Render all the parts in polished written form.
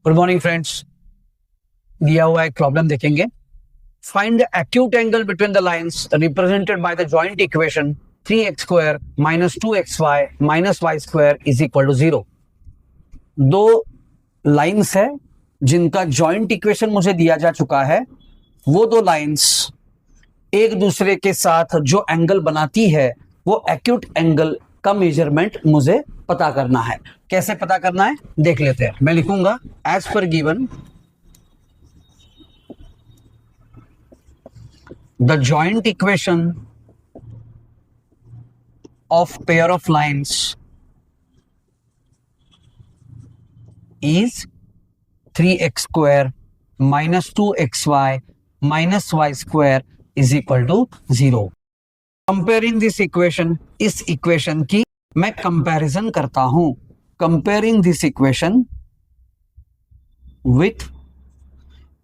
Good morning friends. दिया हुआ एक प्रॉब्लम देखेंगे। Find the acute angle between the lines represented by the joint equation 3x² minus 2xy minus y square is equal to 0। दो lines है जिनका joint equation मुझे दिया जा चुका है। वो दो लाइंस एक दूसरे के साथ जो एंगल बनाती है वो एक्यूट एंगल का मेजरमेंट मुझे पता करना है। कैसे पता करना है देख लेते हैं। मैं लिखूंगा as per given the joint equation of pair of lines is 3x² minus 2xy minus y square is equal to 0। Comparing this equation, इस इक्वेशन की मैं कंपैरिजन करता हूं। Comparing this equation with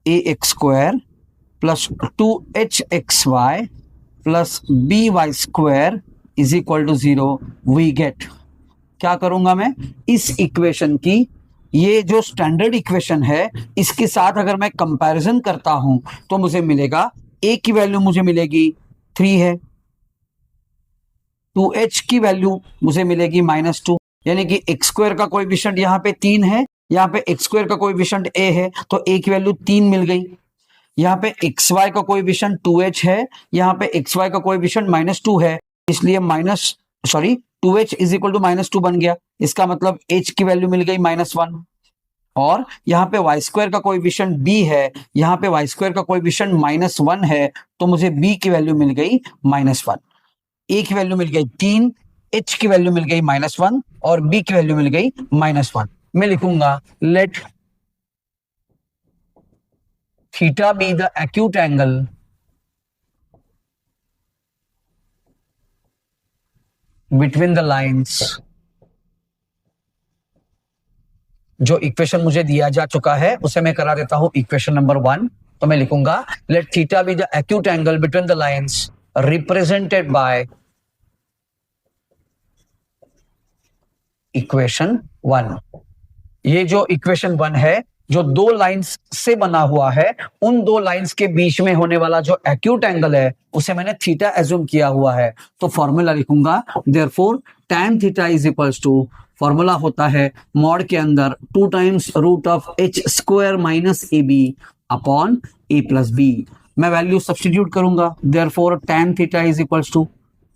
ax² plus 2hxy plus by square is equal to 0 we get. क्या करूंगा मैं, इस equation की, ये जो स्टैंडर्ड इक्वेशन है इसके साथ अगर मैं कंपैरिजन करता हूं तो मुझे मिलेगा a की वैल्यू मुझे मिलेगी 3 है, 2h की वैल्यू मुझे मिलेगी -2, यानी कि x² का कोएफिशिएंट यहाँ पे 3 है, यहाँ पे x² का कोएफिशिएंट a है तो a की वैल्यू 3 मिल गई। यहाँ पे xy का कोएफिशिएंट 2h है, यहाँ पे xy का कोएफिशिएंट -2 है, इसलिए 2h इज इक्वल टू -2 बन गया। इसका मतलब h की वैल्यू मिल गई -1। और यहाँ पे y² का कोएफिशिएंट b है, यहाँ पे y² का कोएफिशिएंट -1 है तो मुझे b की वैल्यू मिल गई -1। a की वैल्यू मिल गई 3, h की वैल्यू मिल गई -1 और b की वैल्यू मिल गई -1। मैं लिखूंगा let theta be the acute angle between the lines. जो इक्वेशन मुझे दिया जा चुका है उसे मैं करा देता हूं इक्वेशन नंबर 1। तो मैं लिखूंगा let theta be the acute angle between the lines represented by equation 1। ये जो इक्वेशन 1 है जो दो लाइंस से बना हुआ है, उन दो लाइंस के बीच में होने वाला जो एक्यूट एंगल है उसे मैंने थीटा एज्यूम किया हुआ है। तो फॉर्मूला लिखूंगा therefore tan theta is equals to, formula होता है मॉड के अंदर 2 times root of h² minus ab upon a plus b। मैं वैल्यू सब्स्टिट्यूट करूंगा, therefore tan theta is equals to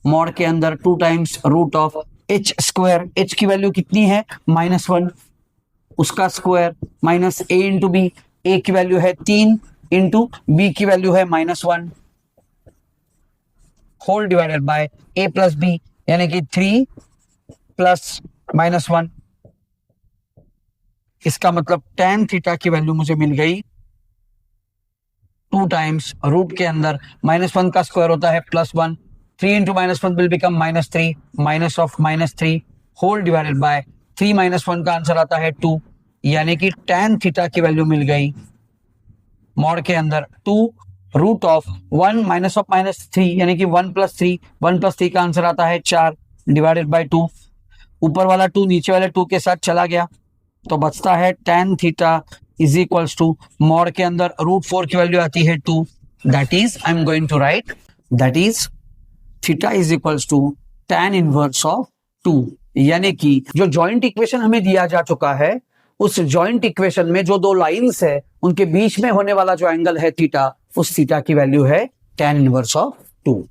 mod के अंदर 2 times root of h², h की value कितनी है -1, उसका square minus a into B, a की value है 3 इंटू b की वैल्यू है -1 whole divided bye a plus b, यानी कि 3 प्लस -1। इसका मतलब tan थीटा की वैल्यू मुझे मिल गई 2 टाइम्स रूट के अंदर -1 का स्क्वायर होता है +1, 3 into -1 will become -3 minus of -3 whole divided by 3 -1 का आंसर आता है 2, यानी कि tan थीटा की वैल्यू मिल गई मॉड के अंदर 2 रूट ऑफ 1 माइनस ऑफ -3, यानी कि 1 + 3 का आंसर आता है 4 डिवाइडेड बाय 2। ऊपर वाला 2 नीचे वाले 2 के साथ चला गया तो बचता है tan theta is equals to mod के अंदर √4 की वैल्यू आती है 2, that is I am going to write that is theta is equals to tan inverse of 2। यानी कि जो जॉइंट इक्वेशन हमें दिया जा चुका है उस जॉइंट इक्वेशन में जो दो लाइंस है उनके बीच में होने वाला जो एंगल है थीटा, उस थीटा की वैल्यू है tan इनवर्स ऑफ 2।